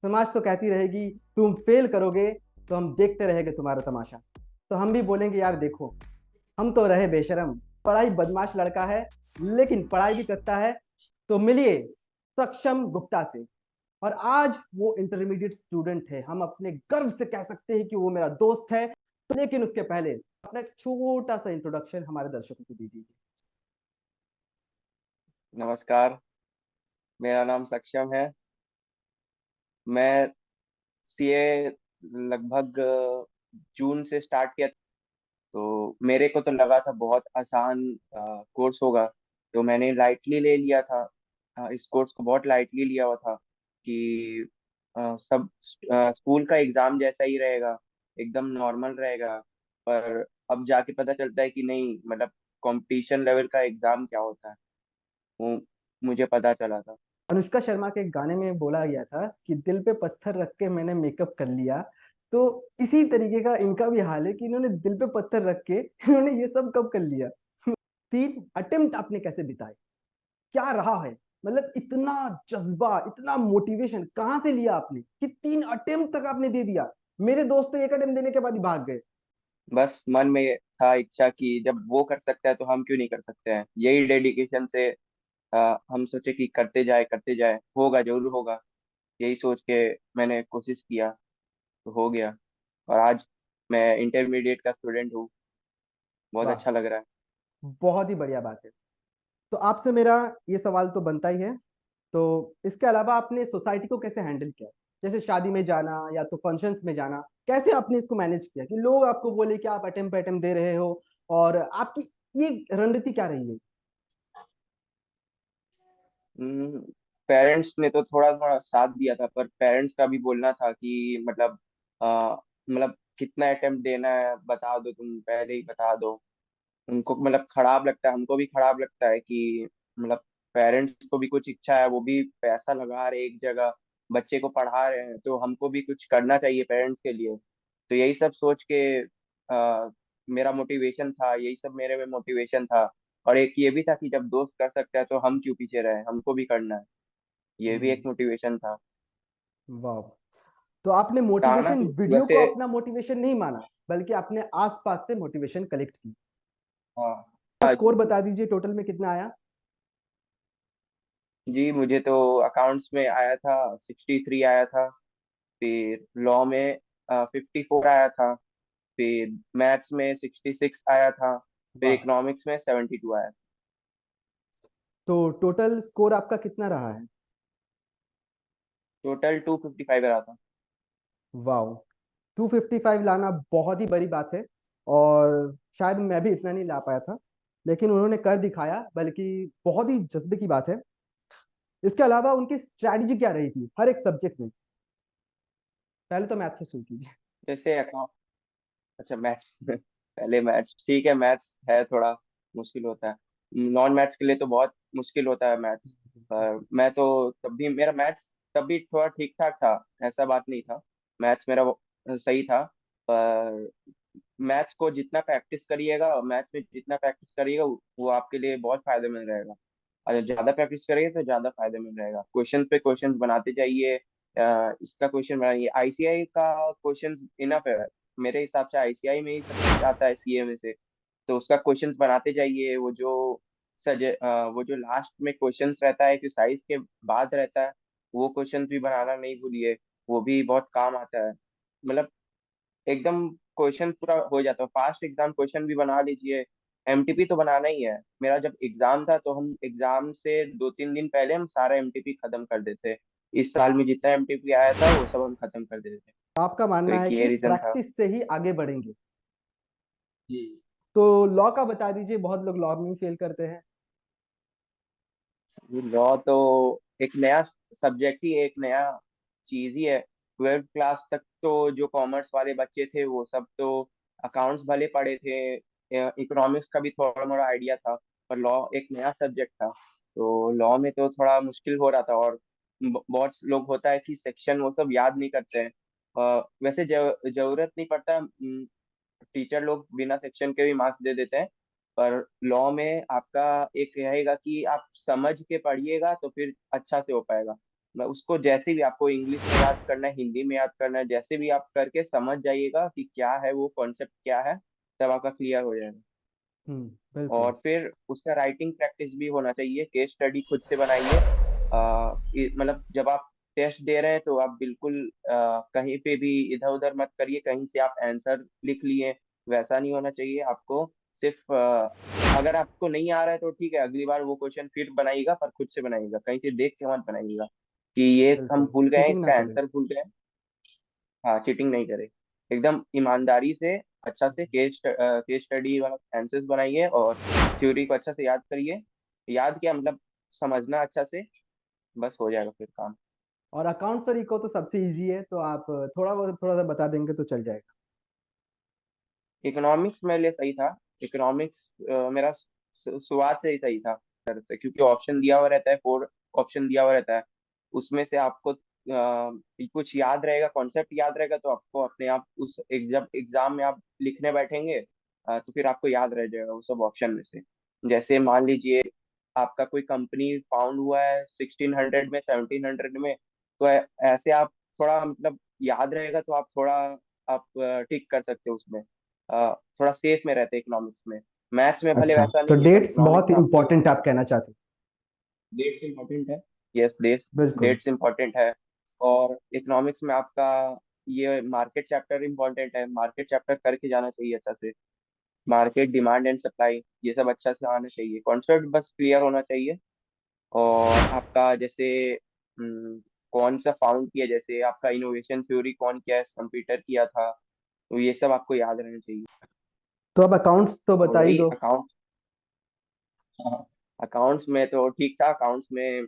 समाज तो कहती रहेगी तुम फेल करोगे तो हम देखते रहेंगे तुम्हारा तमाशा। तो हम भी बोलेंगे यार देखो, हम तो रहे बेशरम, पढ़ाई बदमाश लड़का है लेकिन पढ़ाई भी करता है। तो मिलिए सक्षम गुप्ता से। और आज वो इंटरमीडिएट स्टूडेंट है, हम अपने गर्व से कह सकते हैं कि वो मेरा दोस्त है। तो लेकिन उसके पहले अपना एक छोटा सा इंट्रोडक्शन हमारे दर्शकों को दीजिए। नमस्कार। मेरा नाम सक्षम है। मैं सीए लगभग जून से स्टार्ट किया। तो मेरे को तो लगा था बहुत आसान कोर्स होगा, तो मैंने लाइटली ले लिया था। इस कोर्स को बहुत लाइटली लिया हुआ था कि सब स्कूल का एग्जाम जैसा ही रहेगा, एकदम नॉर्मल रहेगा। पर अब जाके पता चलता है कि नहीं, मतलब कंपटीशन लेवल का एग्जाम क्या होता है, वो मुझे पता चला था। अनुष्का शर्मा के एक गाने में बोला गया था कि दिल पे पत्थर रख के मैंने मेकअप कर लिया। तो इसी तरीके का इनका भी हाल है कि इन्होंने दिल पे पत्थर रख के इन्होंने ये सब कब कर लिया। 3 अटेम्प्ट आपने कैसे बिताए, क्या रहा है? मतलब इतना जज्बा, इतना मोटिवेशन कहाँ से लिया आपने कि 3 अटेम्प्ट तक आपने दे दिया? मेरे दोस्त तो एक अटेम्प्ट देने के बाद ही भाग गए। बस मन में था इच्छा कि जब वो कर सकता है तो हम क्यों नहीं कर सकते हैं। यही डेडिकेशन से हम सोचे कि करते जाए, होगा जरूर होगा। यही सोच के मैंने कोशिश किया, तो हो गया। और आज मैं इंटरमीडिएट का स्टूडेंट हूँ। बहुत वाह, अच्छा लग रहा है। बहुत ही बढ़िया बात है। तो आपसे मेरा ये सवाल तो बनता ही है। तो इसके अलावा आपने सोसाइटी को कैसे हैंडल किया? जैसे शादी में जाना या तो फंक्शंस में जाना, कैसे आपने इसको मैनेज किया कि लोग आपको बोले कि आप अटेम्प्ट पे अटेम्प्ट दे रहे हो? और आपकी ये रणनीति क्या रही है? पेरेंट्स ने तो थोड़ा थोड़ा साथ दिया था, पर पेरेंट्स का भी बोलना था कि मतलब कितना अटेम्प्ट देना है बता दो, तुम पहले ही बता दो। उनको मतलब खराब लगता है, हमको भी खराब लगता है कि मतलब पेरेंट्स को भी कुछ इच्छा है, वो भी पैसा लगा रहे एक जगह, बच्चे को पढ़ा रहे हैं, तो हमको भी कुछ करना चाहिए पेरेंट्स के लिए। तो यही सब सोच के मेरा मोटिवेशन था, यही सब मेरे में मोटिवेशन था। और एक ये भी था कि जब दोस्त कर सकता है तो हम क्यों पीछे रहे, हमको भी करना है। ये भी एक हम्म। मोटिवेशन था। वाह। तो आपने गाना मोटिवेशन तो वीडियो को वैसे, अपना मोटिवेशन नहीं माना, बल्कि अपने आसपास से मोटिवेशन कलेक्ट की। हाँ। स्कोर बता दीजिए टोटल में कितना आया? जी, मुझे तो अकाउंट्स में आया था 63 आया था। फिर लॉ में 54 आया था। फिर मैथ्स में 66 आया था। फिर वाह। इकोनॉमिक्स में 72 आया था। तो टोटल स्कोर आपका कितना रहा है? टोटल 255 रहा था। वाह, 255 लाना बहुत ही बड़ी बात है। और शायद मैं भी इतना नहीं ला पाया था, लेकिन उन्होंने कर दिखाया, बल्कि बहुत ही जज्बे की बात है। इसके अलावा उनकी स्ट्रैटेजी क्या रही थी हर एक सब्जेक्ट में? पहले तो मैथ से शुरू कीजिए। जैसे अकाउंट, अच्छा मैथ्स पहले मैथ्स ठीक है, मैथ्स है थोड़ा मुश्किल होता है। नॉन मैथ्स के लिए तो बहुत मुश्किल होता है मैथ्स। पर मैं तो तब भी मेरा मैथ्स तब भी थोड़ा ठीक ठाक था, ऐसा बात नहीं था। मैथ्स मेरा सही था। पर मैथ्स को जितना प्रैक्टिस करिएगा, मैथ्स में जितना प्रैक्टिस करिएगा वो आपके लिए बहुत फायदे में रहेगा। अगर ज्यादा प्रैक्टिस करिए तो ज्यादा फायदे में रहेगा। क्वेश्चन पे क्वेश्चन बनाते जाइए। इसका क्वेश्चन बनाइए, आईसीआई का क्वेश्चन इनफ है। मेरे हिसाब से आईसीआई में ही सब कुछ आता है, सीए में से। तो उसका क्वेश्चंस बनाते जाइए। वो जो लास्ट में क्वेश्चंस रहता है, एक्सरसाइज के बाद रहता है, वो क्वेश्चंस भी बनाना नहीं भूलिए। वो भी बहुत काम आता है। मतलब एकदम क्वेश्चन पूरा हो जाता है। फास्ट एग्जाम क्वेश्चन भी बना लीजिए। एमटीपी तो बनाना ही है। मेरा जब एग्जाम था तो हम एग्जाम से 2-3 दिन पहले हम सारा एमटीपी खत्म कर देते। इस साल में जितना एमटीपी आया था वो सब हम खत्म कर देते थे। आपका तो मानना एक है ये कि रीजन था। प्रैक्टिस से ही आगे बढ़ेंगे। जी। तो लॉ का बता दीजिए, बहुत लोग लॉ में फेल करते हैं। लॉ तो एक नया सब्जेक्ट ही, एक नया चीज ही है। 12th क्लास तक तो जो कॉमर्स वाले बच्चे थे वो सब तो अकाउंट्स भले पढ़े थे, इकोनॉमिक्स का भी थोड़ा मोड़ा आइडिया था। पर लॉ एक नया सब्जेक्ट था, तो लॉ में तो थोड़ा मुश्किल हो रहा था। और बहुत लोग होता है कि सेक्शन वो सब याद नहीं करते हैं। वैसे जरूरत नहीं पड़ता। टीचर लोग बिना सेक्शन के भी मार्क्स दे देते हैं। पर लॉ में आपका एक रहेगा कि आप समझ के पढ़िएगा तो फिर अच्छा से हो पाएगा। मैं उसको जैसे भी आपको इंग्लिश में याद करना है, हिंदी में याद करना है, जैसे भी आप करके समझ जाइएगा कि क्या है वो कॉन्सेप्ट क्या है, तब आपका क्लियर हो जाएगा। बिल्कुल। और फिर उसका राइटिंग प्रैक्टिस भी होना चाहिए, केस स्टडी खुद से बनाइए। मतलब जब आप टेस्ट दे रहे हैं तो आप बिल्कुल कहीं पे भी इधर उधर मत करिए, कहीं से आप आंसर लिख लिए, वैसा नहीं होना चाहिए आपको। सिर्फ अगर आपको नहीं आ रहा है तो ठीक है, अगली बार वो क्वेश्चन फिर बनाइएगा, पर खुद से बनाइएगा, कहीं से देख के मत बनाइएगा कि ये हम बिल्कुल भूल गए हैं, चीटिंग ना इसका करें। आंसर भूल गए हैं। हाँ, चीटिंग नहीं करे, एकदम ईमानदारी से अच्छा से केस स्टडी वाला आंसर्स बनाइए, और थ्योरी को अच्छा से याद करिए। याद क्या मतलब, समझना अच्छा से, बस हो जाएगा फिर काम। और अकाउंट्स और इको तो सबसे इजी है, तो आप थोड़ा सा बता देंगे तो चल जाएगा। इकोनॉमिक्स मेरे लिए सही था। इकोनॉमिक्स मेरा शुरुआत से ही सही था तरफ से, क्योंकि ऑप्शन दिया हुआ रहता है, 4 ऑप्शन दिया हुआ रहता है, उसमें से आपको कुछ याद रहेगा, कॉन्सेप्ट याद रहेगा, तो आपको अपने आप उस जब एग्जाम में आप लिखने बैठेंगे तो फिर आपको याद रह जाएगा वो सब ऑप्शन में से। जैसे मान लीजिए आपका कोई कंपनी फाउंड हुआ है 1600 में, 1700 में, तो ऐसे आप थोड़ा मतलब याद रहेगा, तो आप थोड़ा आप टिक कर सकते हो उसमें, थोड़ा सेफ में रहते हैं इकोनॉमिक्स में। मैथ्स में भले अच्छा, वैसा तो नहीं है, पर डेट्स इकोनॉमिक्स बहुत में आपको इंपॉर्टेंट आप कहना चाहते डेट्स इंपॉर्टेंट है। यस, डेट्स हैं। बिल्कुल। डेट्स इंपॉर्टेंट है। और इकोनॉमिक्स में आपका ये मार्केट चैप्टर इंपॉर्टेंट है, मार्केट चैप्टर करके जाना चाहिए अच्छा से। मार्केट डिमांड एंड सप्लाई ये सब अच्छा से आना चाहिए, कॉन्सेप्ट बस क्लियर होना चाहिए। और आपका जैसे कौन सा फाउंड किया, जैसे आपका इनोवेशन थ्योरी कौन किया है, कंप्यूटर किया था, तो ये सब आपको याद रहना चाहिए। तो अब अकाउंट्स तो और बता ही वही दो। अकाउंट, हाँ, अकाउंट्स में तो ठीक था। अकाउंट्स में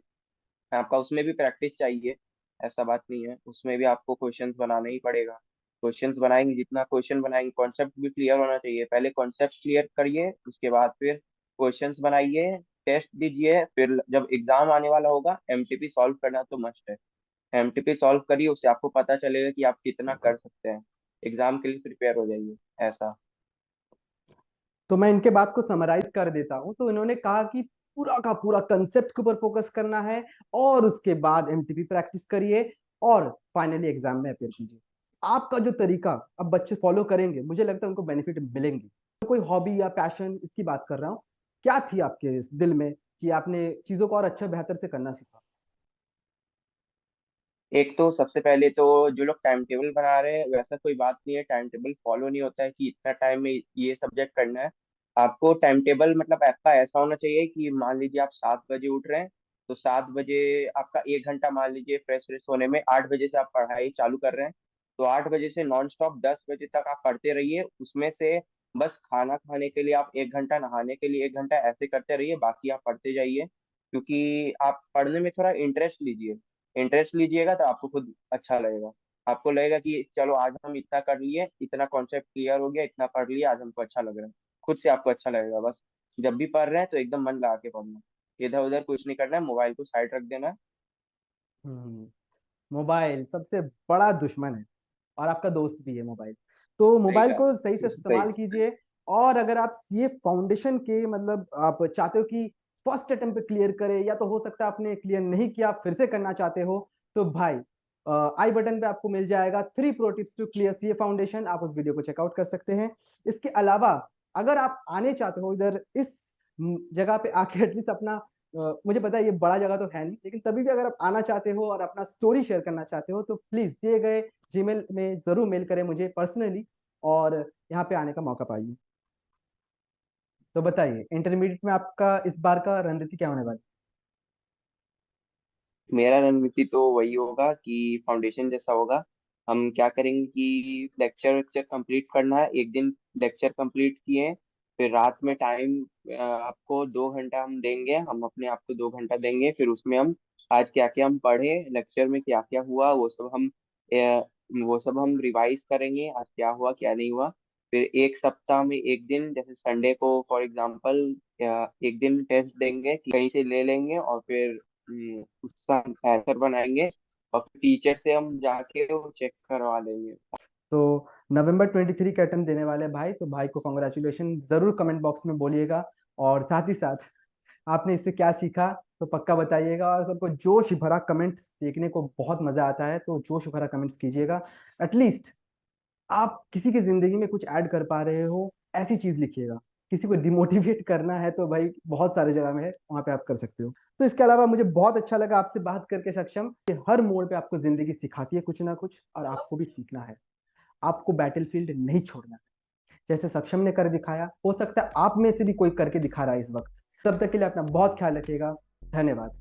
आपका उसमें भी प्रैक्टिस चाहिए, ऐसा बात नहीं है, उसमें भी आपको क्वेश्चंस बनाना ही पड़ेगा। क्वेश्चंस बनाएंगे, जितना क्वेश्चन बनाएंगे, कॉन्सेप्ट भी क्लियर होना चाहिए, पहले कॉन्सेप्ट क्लियर करिए, उसके बाद फिर क्वेश्चंस बनाइए, टेस्ट दीजिए, फिर जब एग्जाम आने वाला होगा एमटीपी सॉल्व करना तो मस्ट है। एमटीपी सॉल्व करिए, उससे आपको पता चलेगा कि आप कितना कर सकते हैं, एग्जाम के लिए प्रिपेयर हो जाइए, ऐसा। तो मैं इनके बात को समराइज कर देता हूँ। तो इन्होंने कहा कि पूरा का पूरा कंसेप्ट के ऊपर फोकस करना है, और उसके बाद एमटीपी प्रैक्टिस करिए, और फाइनली एग्जाम में अपेयर कीजिए। आपका जो तरीका अब बच्चे फॉलो करेंगे, मुझे लगता है उनको बेनिफिट मिलेंगे। तो कोई हॉबी या पैशन, इसकी बात कर रहा हूँ, क्या थी आपके इस दिल में कि आपने चीजों को और अच्छा बेहतर से करना सीखा? एक तो सबसे पहले तो जो लोग टाइम टेबल बना रहे हैं, वैसा कोई बात नहीं है, टाइम टेबल फॉलो नहीं होता है कि इतना टाइम में ये सब्जेक्ट करना है। आपको टाइम टेबल मतलब आपका ऐसा होना चाहिए कि मान लीजिए आप 7 बजे उठ रहे हैं, तो 7 बजे आपका 1 घंटा मान लीजिए फ्रेश फ्रेश होने में, 8 बजे से आप पढ़ाई चालू कर रहे हैं, तो 8 बजे से नॉन स्टॉप 10 बजे तक आप पढ़ते रहिए। उसमें से बस खाना खाने के लिए आप 1 घंटा, नहाने के लिए 1 घंटा, ऐसे करते रहिए, बाकी आप पढ़ते जाइए। क्योंकि आप पढ़ने में थोड़ा इंटरेस्ट लीजिए, इंटरेस्ट लीजिएगा तो आपको खुद अच्छा लगेगा। आपको लगेगा कि चलो आज हम इतना कर लिए, इतना कॉन्सेप्ट क्लियर हो गया, इतना पढ़ लिया, आज हमको अच्छा लग रहा है, खुद से आपको अच्छा लगेगा। बस जब भी पढ़ रहे हैं तो एकदम मन लगा के पढ़ना, इधर उधर कुछ नहीं करना है, मोबाइल को साइड रख देना है। हम्म। मोबाइल सबसे बड़ा दुश्मन है, और आपका दोस्त भी है मोबाइल। तो सही मोबाइल कहा, को सही से सही। इस्तेमाल कीजिए। और अगर आप ये फाउंडेशन के मतलब आप चाहते हो कि फर्स्ट अटेम्प्ट पे क्लियर करे, या तो हो सकता है आपने क्लियर नहीं किया, फिर से करना चाहते हो, तो भाई आई बटन पे आपको मिल जाएगा 3 pro tips to clear CA foundation, आप उस वीडियो को चेकआउट कर सकते हैं। इसके अलावा अगर आप आने चाहते हो इधर इस जगह पे आके एटलीस्ट अपना मुझे पता है ये बड़ा जगह तो है नहीं, लेकिन तभी भी अगर आप आना चाहते हो और अपना स्टोरी शेयर करना चाहते हो, तो प्लीज दिए गए जीमेल में जरूर मेल करें मुझे पर्सनली, और यहाँ पे आने का मौका पाइए। तो बताइए, इंटरमीडिएट में आपका इस बार का रणनीति क्या होने वाली? मेरा रणनीति तो वही होगा कि फाउंडेशन जैसा होगा। हम क्या करेंगे कि लेक्चर वेक्चर कंप्लीट करना है, एक दिन लेक्चर कंप्लीट किए, फिर रात में टाइम आपको 2 घंटा हम देंगे, हम अपने आप को 2 घंटा देंगे, फिर उसमें हम आज क्या क्या हम पढ़े, लेक्चर में क्या क्या हुआ, वो सब हम रिवाइज करेंगे, आज क्या हुआ क्या नहीं हुआ। फिर एक सप्ताह में एक दिन, जैसे संडे को फॉर एग्जांपल एक दिन टेस्ट देंगे कि कहीं से ले लेंगे, और फिर उसका आंसर बनाएंगे, और फिर टीचर से हम जाके वो चेक करवा लेंगे। तो नवंबर 23 का अटेम्प्ट देने वाले हैं भाई, तो भाई को कॉन्ग्रेचुलेशन जरूर कमेंट बॉक्स में बोलिएगा। और साथ ही साथ आपने इससे क्या सीखा तो पक्का बताइएगा, और सबको जोश भरा कमेंट्स देखने को बहुत मजा आता है, तो जोश भरा कमेंट्स कीजिएगा। एटलीस्ट आप किसी की जिंदगी में कुछ ऐड कर पा रहे हो, ऐसी चीज लिखिएगा। किसी को डिमोटिवेट करना है तो भाई बहुत सारे जगह में है, वहां पे आप कर सकते हो। तो इसके अलावा मुझे बहुत अच्छा लगा आपसे बात करके सक्षम, कि हर मोड़ पे आपको जिंदगी सिखाती है कुछ ना कुछ, और आपको भी सीखना है। आपको बैटलफील्ड नहीं छोड़ना है। जैसे सक्षम ने कर दिखाया, हो सकता है आप में से भी कोई करके दिखा रहा है इस वक्त। तब तक के लिए अपना बहुत ख्याल रखिएगा। धन्यवाद।